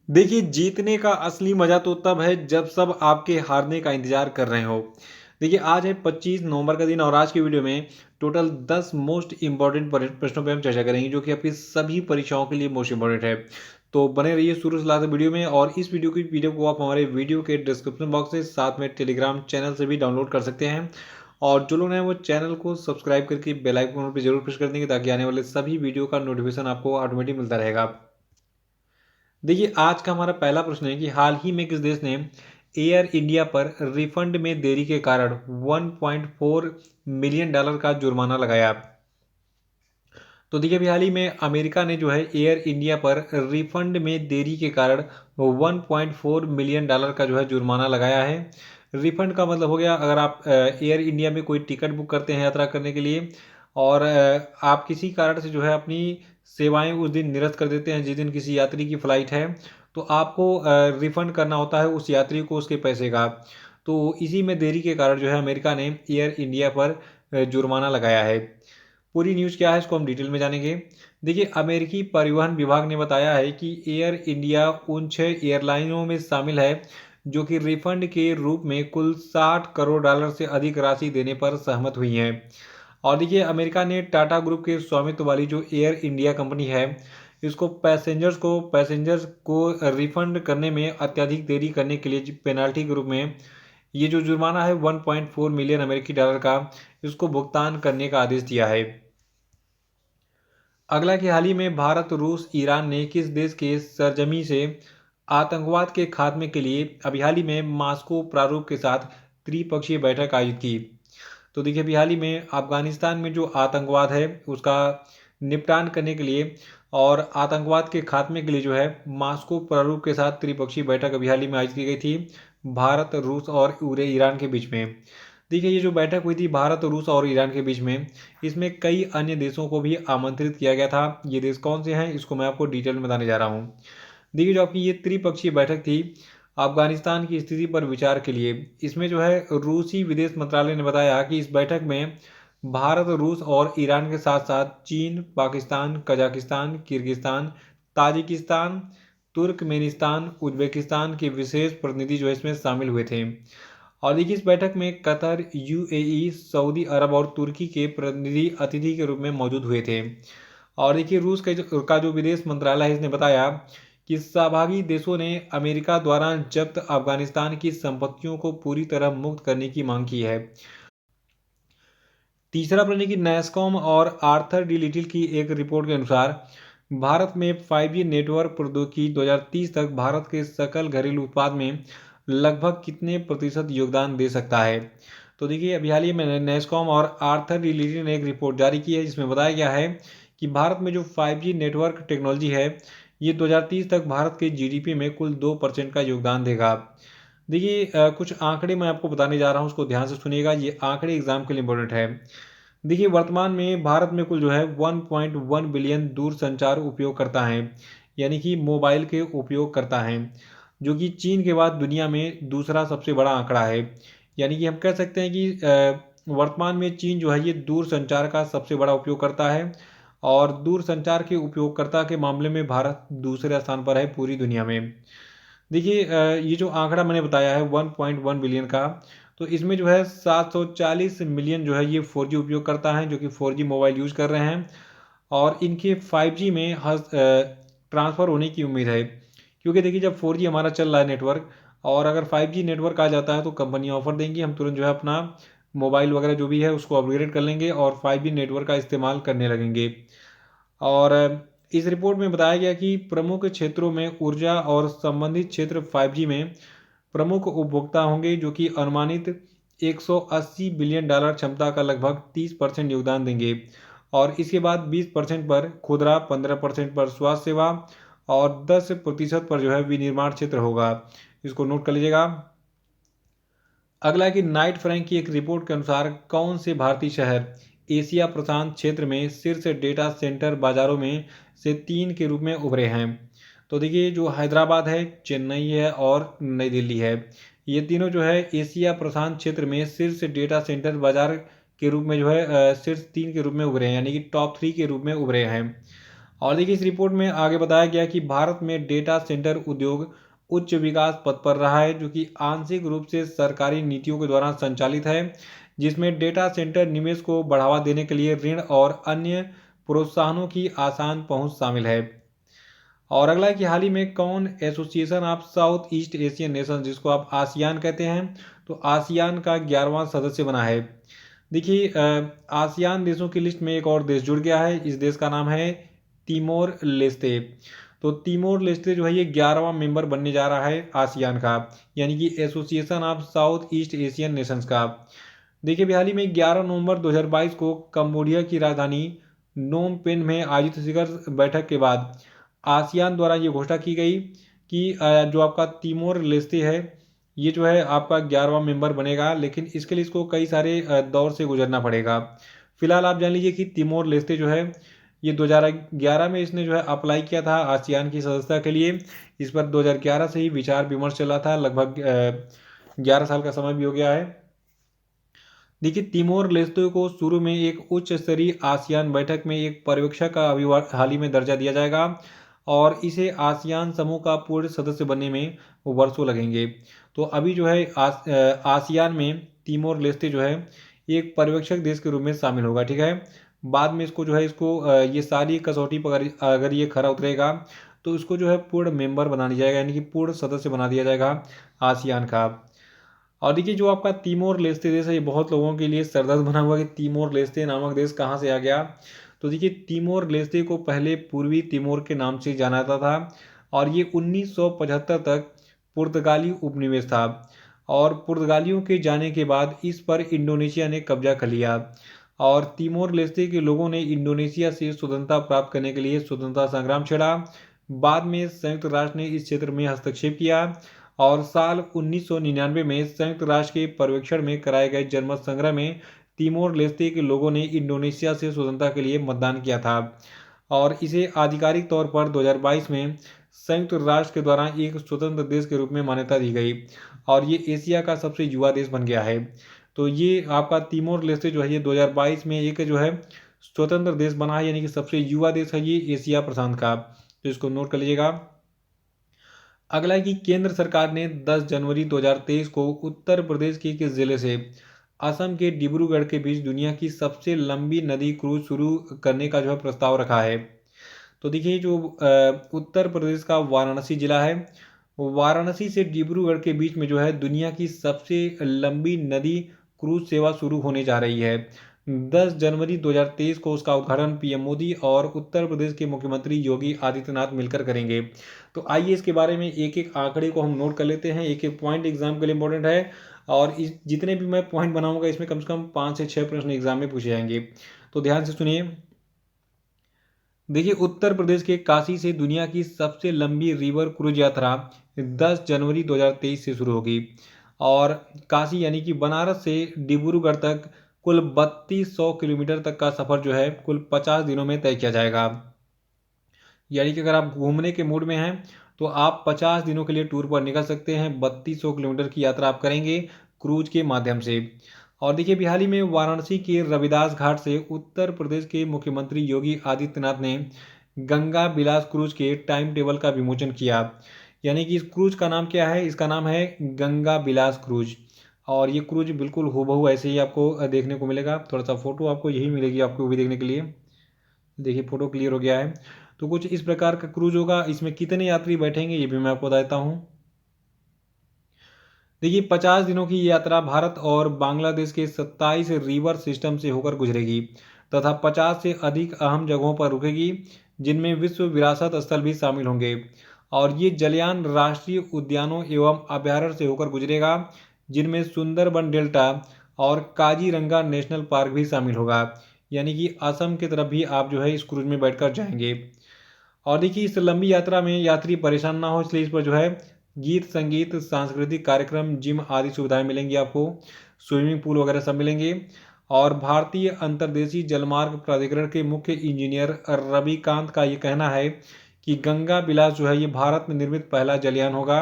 देखिए, जीतने का असली मज़ा तो तब है जब सब आपके हारने का इंतज़ार कर रहे हो। देखिए, आज है 25 नवंबर का दिन और आज की वीडियो में टोटल 10 मोस्ट इम्पोर्टेंट प्रश्नों पे हम चर्चा करेंगे जो कि आपकी सभी परीक्षाओं के लिए मोस्ट इम्पोर्टेंट है। तो बने रहिए शुरू से लास्ट वीडियो में और इस वीडियो की पीडीएफ को आप हमारे वीडियो के डिस्क्रिप्शन बॉक्स से साथ में टेलीग्राम चैनल से भी डाउनलोड कर सकते हैं। और जो लोग हैं वो चैनल को सब्सक्राइब करके बेल आइकन पे जरूर प्रेस कर देंगे ताकि आने वाले सभी वीडियो का नोटिफिकेशन आपको ऑटोमेटिक मिलता रहेगा। देखिए, आज का हमारा पहला प्रश्न है कि हाल ही में किस देश ने एयर इंडिया पर रिफंड में देरी के कारण 1.4 मिलियन डॉलर का जुर्माना लगाया। तो देखिए, अभी हाल ही में अमेरिका ने जो है एयर इंडिया पर रिफंड में देरी के कारण 1.4 मिलियन डॉलर का जो है जुर्माना लगाया है। रिफंड का मतलब हो गया, अगर आप एयर इंडिया में कोई टिकट बुक करते हैं यात्रा करने के लिए और आप किसी कारण से जो है अपनी सेवाएं उस दिन निरस्त कर देते हैं जिस दिन किसी यात्री की फ़्लाइट है, तो आपको रिफ़ंड करना होता है उस यात्री को उसके पैसे का। तो इसी में देरी के कारण जो है अमेरिका ने एयर इंडिया पर जुर्माना लगाया है। पूरी न्यूज़ क्या है इसको हम डिटेल में जानेंगे। देखिए, अमेरिकी परिवहन विभाग ने बताया है कि एयर इंडिया उन 6 एयरलाइनों में शामिल है जो कि रिफंड के रूप में कुल 60 करोड़ डॉलर से अधिक राशि देने पर सहमत हुई हैं। और देखिए, अमेरिका ने टाटा ग्रुप के स्वामित्व वाली जो एयर इंडिया कंपनी है, इसको पैसेंजर्स को रिफंड करने में अत्यधिक देरी करने के लिए पेनाल्टी के रूप में ये जो जुर्माना है 1.4 मिलियन अमेरिकी डॉलर का, इसको भुगतान करने का आदेश दिया है। अगला कि हाल ही में भारत, रूस, ईरान ने किस देश के सरजमी से आतंकवाद के खात्मे के लिए अभी हाल ही में मास्को प्रारूप के साथ त्रिपक्षीय बैठक आयोजित की। तो देखिए, अभी हाल ही में अफगानिस्तान में जो आतंकवाद है उसका निपटान करने के लिए और आतंकवाद के खात्मे के लिए जो है मास्को प्रारूप के साथ त्रिपक्षीय बैठक अभी हाल ही में आयोजित की गई थी भारत, रूस और ईरान के बीच में। देखिए, ये जो बैठक हुई थी भारत, रूस और ईरान के बीच में, इसमें कई अन्य देशों को भी आमंत्रित किया गया था। ये देश कौन से हैं इसको मैं आपको डिटेल में बताने जा रहा हूँ। देखिए, जो आपकी ये त्रिपक्षीय बैठक थी अफगानिस्तान की स्थिति पर विचार के लिए, इसमें जो है रूसी विदेश मंत्रालय ने बताया कि इस बैठक में भारत, रूस और ईरान के साथ साथ चीन, Pakistan, Kazakhstan, Kyrgyzstan, Tajikistan, Turkmenistan, Uzbekistan के विशेष प्रतिनिधि जो है इसमें शामिल हुए थे। और देखिए, इस बैठक में कतर, यूएई, सऊदी अरब और तुर्की के प्रतिनिधि अतिथि के रूप में मौजूद हुए थे। और देखिए, रूस का जो विदेश मंत्रालय है इसने बताया कि सहभागी देशों ने अमेरिका द्वारा जब्त अफगानिस्तान की संपत्तियों को पूरी तरह मुक्त करने की मांग की है। तीसरा प्रश्न कि नैस्कॉम और आर्थर डी लिटिल की एक रिपोर्ट के अनुसार भारत में 5G नेटवर्क प्रौद्योगिकी 2030 तक भारत के सकल घरेलू उत्पाद में लगभग कितने प्रतिशत योगदान दे सकता है। तो देखिए, अभी हाल ही में नैस्कॉम और आर्थर डी लिटिल ने एक रिपोर्ट जारी की है जिसमें बताया गया है कि भारत में जो 5G नेटवर्क टेक्नोलॉजी है ये 2030 तक भारत के जीडीपी में कुल 2% का योगदान देगा। देखिए, कुछ आंकड़े मैं आपको बताने जा रहा हूँ, उसको ध्यान से सुनिएगा, ये आंकड़े एग्जाम के लिए इंपॉर्टेंट है। देखिए, वर्तमान में भारत में कुल जो है 1.1 बिलियन दूरसंचार उपयोगकर्ता हैं, यानी कि मोबाइल के उपयोगकर्ता हैं, जो कि चीन के बाद दुनिया में दूसरा सबसे बड़ा आंकड़ा है। यानी कि हम कह सकते हैं कि वर्तमान में चीन जो है ये दूरसंचार का सबसे बड़ा उपयोगकर्ता है और दूरसंचार के उपयोगकर्ता के मामले में भारत दूसरे स्थान पर है पूरी दुनिया में। देखिए, ये जो आंकड़ा मैंने बताया है 1.1 बिलियन का, तो इसमें जो है 740 मिलियन जो है ये 4G उपयोग करता है जो कि 4G मोबाइल यूज़ कर रहे हैं और इनके 5G में ट्रांसफ़र होने की उम्मीद है। क्योंकि देखिए, जब 4G हमारा चल रहा है नेटवर्क और अगर 5G नेटवर्क आ जाता है तो कंपनियाँ ऑफ़र देंगी, हम तुरंत जो है अपना मोबाइल वगैरह जो भी है उसको अपग्रेड कर लेंगे और 5G नेटवर्क का इस्तेमाल करने लगेंगे। और इस रिपोर्ट में बताया गया कि प्रमुख क्षेत्रों में ऊर्जा और संबंधित क्षेत्र 5G में प्रमुख उपभोक्ता होंगे जो कि अनुमानित 180 बिलियन डॉलर क्षमता का लगभग 30% योगदान देंगे और इसके बाद 20% पर खुदरा, 15% पर स्वास्थ्य सेवा और 10% पर जो है विनिर्माण क्षेत्र होगा। इसको नोट कर लीजिएगा। अगला है कि नाइट फ्रैंक की एक रिपोर्ट के अनुसार कौन से भारतीय शहर एशिया प्रशांत क्षेत्र में शीर्ष डेटा सेंटर बाजारों में से 3 के रूप में उभरे हैं। तो देखिए, जो हैदराबाद है, चेन्नई है और नई दिल्ली है, ये तीनों जो है एशिया प्रशांत क्षेत्र में शीर्ष डेटा सेंटर बाजार के रूप में जो है शीर्ष 3 के रूप में उभरे हैं, यानी कि टॉप 3 के रूप में उभरे हैं। और देखिए इस रिपोर्ट में आगे बताया गया कि भारत में डेटा सेंटर उद्योग उच्च विकास पथ पर रहा है, जो कि आंशिक रूप से सरकारी नीतियों के द्वारा संचालित है, जिसमें डेटा सेंटर निवेश को बढ़ावा देने के लिए ऋण और अन्य प्रोत्साहनों की आसान पहुंच शामिल है। और अगला है कि हाल ही में कौन association of south east Asian nation, जिसको आप आसियान कहते हैं, तो आसियान का 11वां सदस्य बना है। देखिए आसियान देशों की लिस्ट में एक और देश जुड़ गया है। इस देश का नाम है तिमोर लेस्ते। तो तिमोर लेस्ते जो है ये 11वां मेंबर बनने जा रहा है आसियान का, यानी कि association of south east Asian Nations का। देखिए हाल ही में 11 नवंबर 2022 को कंबोडिया की राजधानी नोम पेन में आयोजित शिखर बैठक के बाद आसियान द्वारा ये घोषणा की गई कि जो आपका तिमोर लेस्ते है ये जो है आपका 11वां मेंबर बनेगा, लेकिन इसके लिए इसको कई सारे दौर से गुजरना पड़ेगा। फिलहाल आप जान लीजिए कि तिमोर लेस्ते जो है ये 2011 में इसने जो है अप्लाई किया था आसियान की सदस्यता के लिए। इस पर 2011 से ही विचार विमर्श चला था, लगभग 11 साल का समय भी हो गया है। देखिए तिमोर लेस्ते को शुरू में एक उच्च स्तरीय आसियान बैठक में एक पर्यवेक्षक का अभी हाल ही में दर्जा दिया जाएगा और इसे आसियान समूह का पूर्ण सदस्य बनने में वर्षों लगेंगे। तो अभी जो है आसियान में तिमोर लेस्ते जो है एक पर्यवेक्षक देश के रूप में शामिल होगा, ठीक है। बाद में इसको जो है इसको ये सारी कसौटी पर अगर ये खरा उतरेगा तो इसको जो है पूर्ण मेंबर बना दिया जाएगा, यानी कि पूर्ण सदस्य बना दिया जाएगा आसियान का। और देखिए जो आपका तिमोर लेस्ते देश है ये बहुत लोगों के लिए सरदर्द बना हुआ कि तिमोर लेस्ते नामक देश कहाँ से आ गया। तो देखिए तिमोर लेस्ते को पहले पूर्वी तिमोर के नाम से जाना जाता था और ये 1975 तक पुर्तगाली उपनिवेश था और पुर्तगालियों के जाने के बाद इस पर इंडोनेशिया ने कब्जा कर लिया और तिमोर लेस्ते के लोगों ने इंडोनेशिया से स्वतंत्रता प्राप्त करने के लिए स्वतंत्रता संग्राम छेड़ा। बाद में संयुक्त राष्ट्र ने इस क्षेत्र में हस्तक्षेप किया और साल 1999 में संयुक्त राष्ट्र के पर्यवेक्षण में कराए गए जनमत संग्रह में तिमोर लेस्ते के लोगों ने इंडोनेशिया से स्वतंत्रता के लिए मतदान किया था और इसे आधिकारिक तौर पर 2022 में संयुक्त राष्ट्र के द्वारा एक स्वतंत्र देश के रूप में मान्यता दी गई और ये एशिया का सबसे युवा देश बन गया है। तो ये आपका तिमोर लेस्ते जो है ये 2022 में एक जो है स्वतंत्र देश बना है, यानी कि सबसे युवा देश है ये एशिया प्रशांत का। तो इसको नोट कर लीजिएगा। अगला है कि केंद्र सरकार ने 10 जनवरी 2023 को उत्तर प्रदेश के किस जिले से असम के डिब्रूगढ़ के बीच दुनिया की सबसे लंबी नदी क्रूज शुरू करने का जो है प्रस्ताव रखा है। तो देखिए जो उत्तर प्रदेश का वाराणसी जिला है, वाराणसी से डिब्रूगढ़ के बीच में जो है दुनिया की सबसे लंबी नदी क्रूज सेवा शुरू होने जा रही है। 10 जनवरी 2023 को उसका उद्घाटन पीएम मोदी और उत्तर प्रदेश के मुख्यमंत्री योगी आदित्यनाथ मिलकर करेंगे। तो आइए इसके बारे में एक एक आंकड़े को हम नोट कर लेते हैं। एक एक पॉइंट एग्जाम के लिए इंपॉर्टेंट है और इस जितने भी मैं पॉइंट बनाऊंगा इसमें कम से कम 5 से 6 प्रश्न एग्जाम में पूछे जाएंगे। तो ध्यान से सुनिए। देखिए उत्तर प्रदेश के काशी से दुनिया की सबसे लंबी रिवर क्रूज यात्रा 10 जनवरी 2023 से शुरू होगी और काशी यानी कि बनारस से डिब्रूगढ़ तक कुल 3200 किलोमीटर तक का सफर जो है कुल 50 दिनों में तय किया जाएगा। यानी कि अगर आप घूमने के मूड में हैं तो आप 50 दिनों के लिए टूर पर निकल सकते हैं। 3200 किलोमीटर की यात्रा आप करेंगे क्रूज के माध्यम से। और देखिए हाल ही में वाराणसी के रविदास घाट से उत्तर प्रदेश के मुख्यमंत्री योगी आदित्यनाथ ने गंगा बिलास क्रूज के टाइम टेबल का विमोचन किया। यानी कि इस क्रूज का नाम क्या है, इसका नाम है गंगा बिलास क्रूज और ये क्रूज बिल्कुल हूबहू ऐसे ही आपको देखने को मिलेगा। थोड़ा सा फोटो आपको यही मिलेगी आपको भी देखने के लिए। देखिए फोटो क्लियर हो गया है। तो कुछ इस प्रकार का क्रूज होगा। इसमें कितने यात्री बैठेंगे ये भी मैं आपको बताता हूँ। देखिए 50 दिनों की यात्रा भारत और बांग्लादेश के 27 रिवर सिस्टम से होकर गुजरेगी तथा 50 से अधिक अहम जगहों पर रुकेगी, जिनमें विश्व विरासत स्थल भी शामिल होंगे। और ये जलयान राष्ट्रीय उद्यानों एवं अभ्यारण्य से होकर गुजरेगा, जिनमें सुंदरबन डेल्टा और काजीरंगा नेशनल पार्क भी शामिल होगा। यानी कि असम की तरफ भी आप जो है इस क्रूज में बैठकर जाएंगे। और देखिए इस लंबी यात्रा में यात्री परेशान ना हो इसलिए इस पर जो है गीत संगीत सांस्कृतिक कार्यक्रम जिम आदि सुविधाएं मिलेंगी आपको, स्विमिंग पूल वगैरह सब मिलेंगे। और भारतीय अंतर्देशीय जलमार्ग प्राधिकरण के मुख्य इंजीनियर रविकांत का ये कहना है कि गंगा बिलास जो है ये भारत में निर्मित पहला जलयान होगा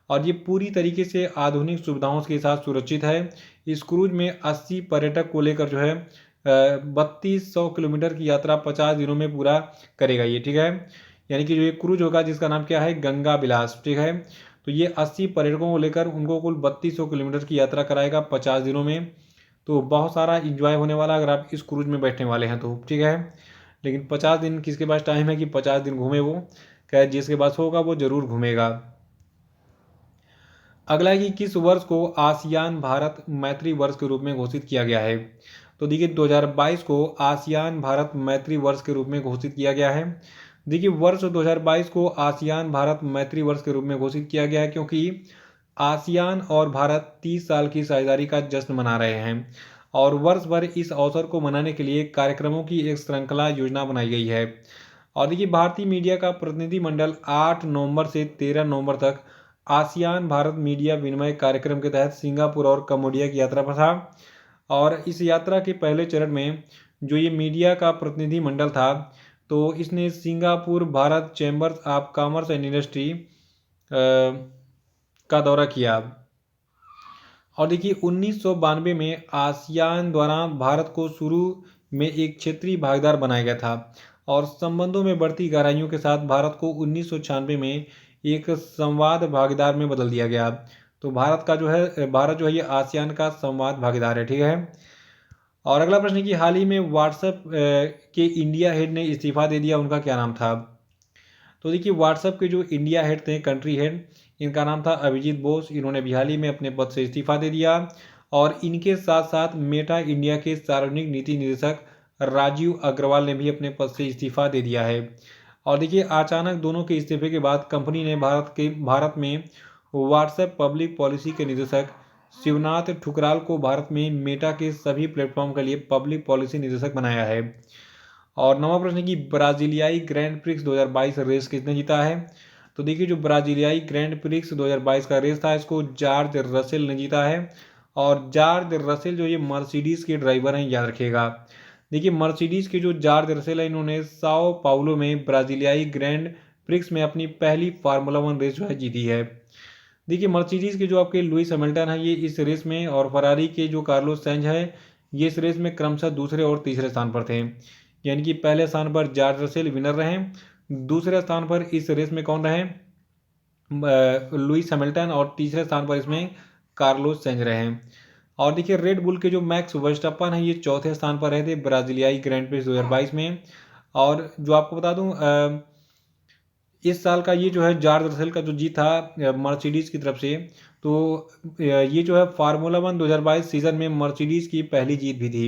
और ये पूरी तरीके से आधुनिक सुविधाओं के साथ सुरक्षित है। इस क्रूज में 80 पर्यटक को लेकर जो है 3200 किलोमीटर की यात्रा 50 दिनों में पूरा करेगा ये, ठीक है। यानी कि जो ये क्रूज होगा जिसका नाम क्या है, गंगा विलास, ठीक है। तो ये 80 पर्यटकों को लेकर उनको कुल 3200 किलोमीटर की यात्रा कराएगा 50 दिनों में। तो बहुत सारा इंजॉय होने वाला अगर आप इस क्रूज में बैठने वाले हैं तो, ठीक है। लेकिन 50 दिन किसके पास टाइम है कि 50 दिन घूमे वो, क्या जिसके पास होगा वो जरूर घूमेगा। अगला है कि किस वर्ष को आसियान भारत मैत्री वर्ष के रूप में घोषित किया गया है। तो देखिए 2022 को आसियान भारत मैत्री वर्ष के रूप में घोषित किया गया है। देखिए वर्ष 2022 को आसियान भारत मैत्री वर्ष के रूप में घोषित किया गया है क्योंकि आसियान और भारत 30 साल की साझेदारी का जश्न मना रहे हैं और वर्ष भर इस अवसर को मनाने के लिए कार्यक्रमों की एक श्रृंखला योजना बनाई गई है। और देखिए भारतीय मीडिया का प्रतिनिधिमंडल 8 नवंबर से 13 नवंबर तक आसियान भारत मीडिया विनिमय कार्यक्रम के तहत सिंगापुर और कम्बोडिया की यात्रा पर था। और इस यात्रा के पहले चरण में जो ये मीडिया का प्रतिनिधिमंडल था तो इसने Singapore Bharat chambers of commerce and industry का दौरा किया। और देखिए 1992 में आसियान द्वारा भारत को शुरू में एक क्षेत्रीय भागीदार बनाया गया था और संबंधों में बढ़ती गहराइयों के साथ भारत को 1996 में एक संवाद भागीदार में बदल दिया गया। तो भारत जो है ये आसियान का संवाद भागीदार है, ठीक है। और अगला प्रश्न है कि हाल ही में व्हाट्सएप के इंडिया हेड ने इस्तीफा दे दिया, उनका क्या नाम था। तो देखिए व्हाट्सएप के जो इंडिया हेड थे, कंट्री हेड, इनका नाम था अभिजीत बोस। इन्होंने भी हाल ही में अपने पद से इस्तीफा दे दिया। और इनके साथ साथ मेटा इंडिया के सार्वजनिक नीति निदेशक राजीव अग्रवाल ने भी अपने पद से इस्तीफा दे दिया है। और देखिए अचानक दोनों के इस्तीफे के बाद कंपनी ने भारत में व्हाट्सएप पब्लिक पॉलिसी के निदेशक शिवनाथ ठुकराल को भारत में मेटा के सभी प्लेटफॉर्म के लिए पब्लिक पॉलिसी निदेशक बनाया है। और नवा प्रश्न की ब्राजीलियाई ग्रैंड प्रिक्स 2022 रेस किसने जीता है। तो देखिए जो ब्राजीलियाई ग्रैंड प्रिक्स 2022 का रेस था इसको जॉर्ज रसेल ने जीता है। और जॉर्ज रसेल जो ये मर्सिडीज के ड्राइवर हैं, याद रखिएगा। देखिए मर्सिडीज के जो जॉर्ज रसेल है इन्होंने साओ पाउलो में ब्राजीलियाई ग्रैंड प्रिक्स में अपनी पहली फार्मूला 1 रेस जो है जीती है। देखिए मर्सिडीज के जो आपके लुइस हैमिल्टन है ये इस रेस में, और फरारी के जो कार्लोस सैंज है ये इस रेस में क्रमशः दूसरे और तीसरे स्थान पर थे। यानी कि पहले स्थान पर जॉर्ज रसेल विनर रहे, दूसरे स्थान पर इस रेस में कौन रहे, लुइस हैमिल्टन, और तीसरे स्थान पर इसमें कार्लोस सैंज रहे। और देखिए रेड बुल के जो मैक्स वर्स्टप्पन है ये चौथे स्थान पर रहे थे ब्राजीलियाई ग्रैंड प्रिक्स 2022 में। और जो आपको बता दूं इस साल का ये जो है जॉर्ज रसेल का जो जीत था मर्सिडीज की तरफ से, तो ये जो है फार्मूला 1 2022 सीजन में मर्सिडीज की पहली जीत भी थी।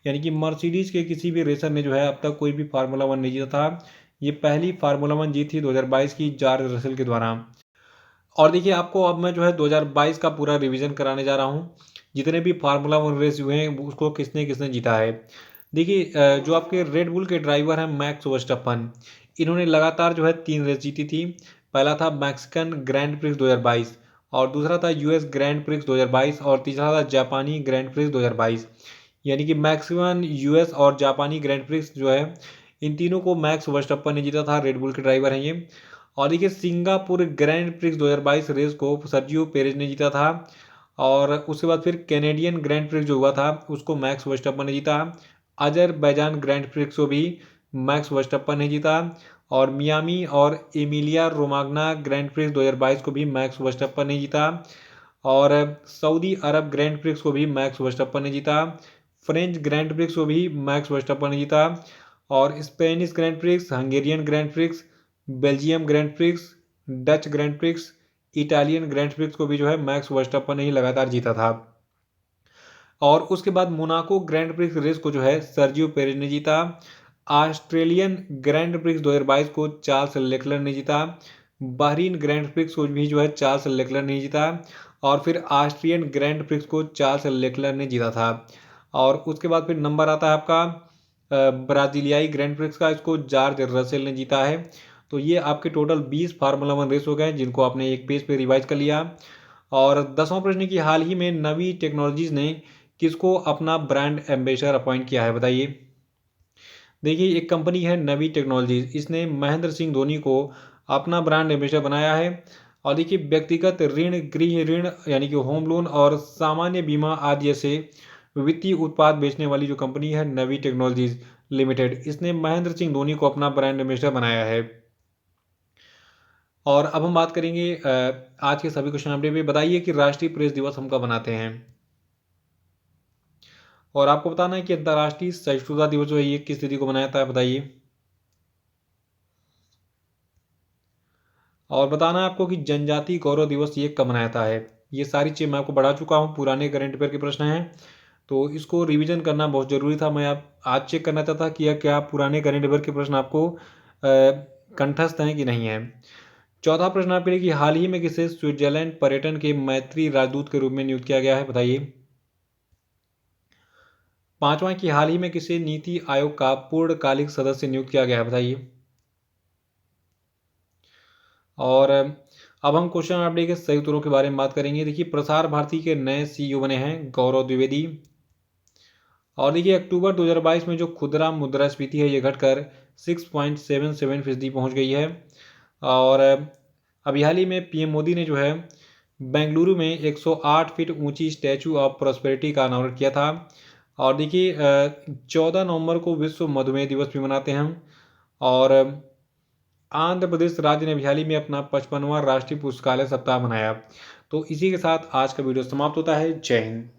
यानी कि मर्सिडीज के किसी भी रेसर ने जो है अब तक कोई भी फार्मूला 1 नहीं जीता था। ये पहली फार्मूला 1 जीत थी 2022 की जॉर्ज रसेल के द्वारा। और देखिए आपको अब मैं जो है 2022 का पूरा रिवीजन कराने जा रहा हूँ, जितने भी फार्मूला 1 रेस हुए हैं उसको किसने किसने जीता है। देखिए जो आपके रेड बुल के ड्राइवर हैं मैक्स वर्स्टप्पन, इन्होंने लगातार जो है 3 रेस जीती थी। पहला था मैक्सिकन ग्रैंड प्रिक्स 2022, और दूसरा था यूएस ग्रैंड प्रिक्स 2022, और तीसरा था जापानी ग्रैंड प्रिक्स 2022। यानी कि मैक्सिकन, यूएस और जापानी ग्रैंड प्रिक्स जो है इन तीनों को मैक्स वर्स्टप्पन ने जीता था, रेड बुल के ड्राइवर हैं ये। और देखिए सिंगापुर ग्रैंड प्रिक्स 2022 रेस को सर्जियो पेरेज ने जीता था। और उसके बाद फिर कैनेडियन ग्रैंड प्रिक्स जो हुआ था उसको मैक्स वर्स्टप्पन ने जीता। अजरबैजान ग्रैंड प्रिक्स को भी मैक्स वर्स्टप्पन ने जीता। और मियामी और एमिलिया रोमाग्ना ग्रैंड प्रिक्स 2022 को भी मैक्स वर्स्टप्पन ने जीता। और सऊदी अरब ग्रैंड प्रिक्स को भी मैक्स वर्स्टप्पन ने जीता। फ्रेंच ग्रैंड प्रिक्स को भी मैक्स वर्स्टप्पन ने जीता। और Spanish grand prix, Hungarian grand prix, Belgium grand prix, Dutch grand prix, Italian grand prix को भी जो है मैक्स वर्स्टप्पन ने ही लगातार जीता था। और उसके बाद मोनाको ग्रैंड प्रिक्स रेस को जो है सर्जियो पेरेज ने जीता। ऑस्ट्रेलियन ग्रैंड प्रिक्स 2022 को चार्ल्स लेक्लर ने जीता। बहरीन ग्रैंड प्रिक्स को भी जो है चार्ल्स लेक्लर ने जीता। और फिर ऑस्ट्रियन ग्रैंड प्रिक्स को चार्ल्स लेक्लर ने जीता था। और उसके बाद फिर नंबर आता है आपका ब्राजीलियाई ग्रैंड प्रिक्स का, इसको जॉर्ज रसेल ने जीता है। तो ये आपके टोटल 20 फार्मूला 1 रेस हो गए जिनको आपने एक पेज पे रिवाइज कर लिया। और 10वां प्रश्न की हाल ही में नवी टेक्नोलॉजीज ने किसको अपना ब्रांड एम्बेसडर अपॉइंट किया है, बताइए। देखिए एक कंपनी है नवी टेक्नोलॉजीज, इसने महेंद्र सिंह धोनी को अपना ब्रांड एम्बेसडर बनाया है। और देखिए व्यक्तिगत ऋण, गृह ऋण यानी कि होम लोन और सामान्य बीमा आदि जैसे वित्तीय उत्पाद बेचने वाली जो कंपनी है नवी टेक्नोलॉजीज लिमिटेड, इसने महेंद्र सिंह धोनी को अपना ब्रांड एम्बेसडर बनाया है। और अब हम बात करेंगे आज के सभी क्वेश्चन अपडेट पे। बताइए कि राष्ट्रीय प्रेस दिवस हम कब मनाते हैं। और आपको बताना है कि अंतर्राष्ट्रीय सहिष्णुता दिवस जो है ये किस तिथि को मनाया जाता है, बताइए। और बताना है आपको कि जनजातीय गौरव दिवस ये कब मनाया जाता है। ये सारी चीज़ मैं आपको बढ़ा चुका हूँ, पुराने करंट अफेयर के प्रश्न हैं, तो इसको रिवीजन करना बहुत ज़रूरी था। मैं आप आज चेक करना चाहता कि क्या पुराने करंट अफेयर के प्रश्न आपको कंठस्थ हैं कि नहीं है। चौथा प्रश्न आपके लिए कि हाल ही में किसे स्विट्जरलैंड पर्यटन के मैत्री राजदूत के रूप में नियुक्त किया गया है, बताइए। पांचवा कि हाल ही में किसे नीति आयोग का पूर्णकालिक सदस्य नियुक्त किया गया है, बताइए। और अब हम क्वेश्चन अपडेट के सही उत्तरों के बारे में बात करेंगे। देखिए, प्रसार भारती के नए सीईओ बने हैं गौरव द्विवेदी। और देखिए, अक्टूबर 2022 में जो खुदरा मुद्रास्फीति है ये घटकर 6.77% पहुंच गई है। और अभी हाल ही में पीएम मोदी ने जो है बेंगलुरु में 108 फीट ऊंची स्टैचू ऑफ प्रॉस्पेरिटी का अनावरण किया था। और देखिए, 14 नवंबर को विश्व मधुमेह दिवस भी मनाते हैं हम। और आंध्र प्रदेश राज्य ने हाल ही में अपना 55वां राष्ट्रीय पुस्तकालय सप्ताह मनाया। तो इसी के साथ आज का वीडियो समाप्त होता है। जय हिंद।